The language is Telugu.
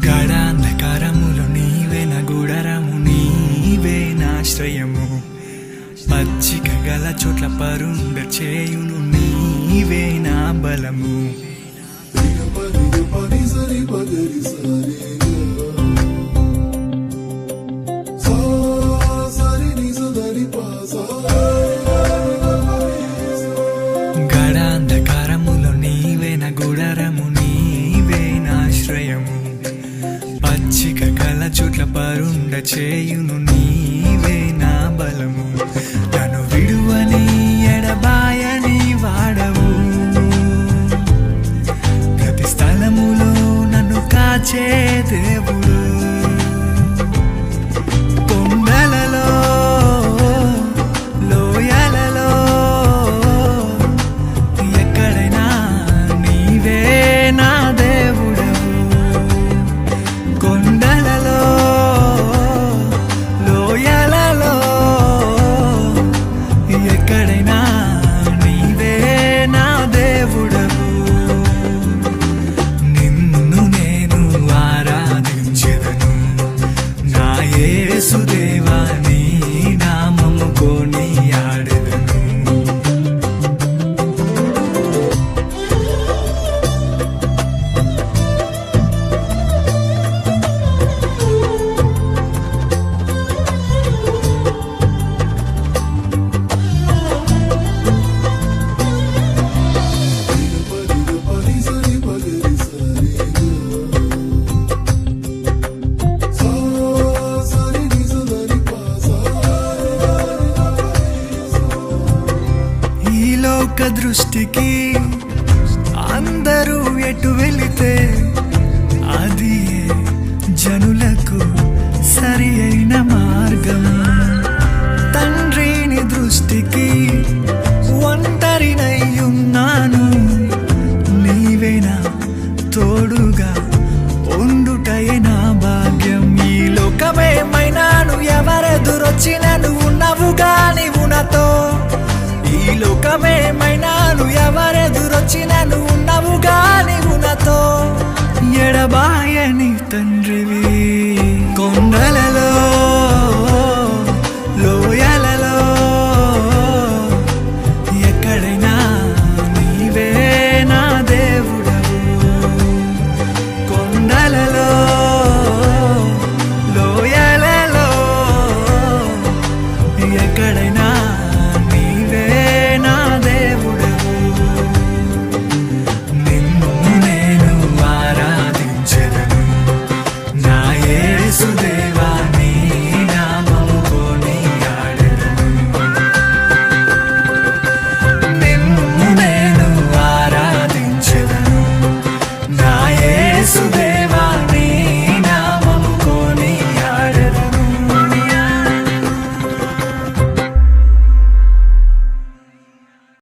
గాఢాంధకారములో నీవే నా గుడారము, నీవే నా ఆశ్రయము. పచ్చిక గల చోట్ల పరుండ చేయును, నీవే నా బలము. గాఢాంధకారములో నీవే నా గుడారము, నీవే నా ఆశ్రయము. పచ్చిక గల చోట్ల పరుండ చేయును, నీవే నా బలము. నన్ను విడువని ఎడబాయని వాడవు, ప్రతి స్థలములో నన్ను కాచే దేవుడు. కొండలలో లోయలలో ఎక్కడైనా నీవే నా దేవుడవు. కొండలలో లోయలలో ఎక్కడైనా నీవే నా దేవుడవు. నిన్ను నేను ఆరాధించెదను, నా యేసుదేవా, నీ నామము కొనియాడెదను. ఈ లోక దృష్టికి అందరూ ఎటు వెళితే అది జనులకు సరి అయిన మార్గం. తండ్రిని దృష్టికి ఒంటరినయ్యున్నాను, నీవేనా తోడుగా ఉండుటయే నా భాగ్యం. ఈ లోకమేమైనాను ఎవరెదురొచ్చినను ఉన్నవుగా నీవు నాతో. ఈ లోకమేమైనాను ఎవరెదురొచ్చినను ఉన్నవుగా నీవు నాతో. ఎడబాయని తండ్రివి,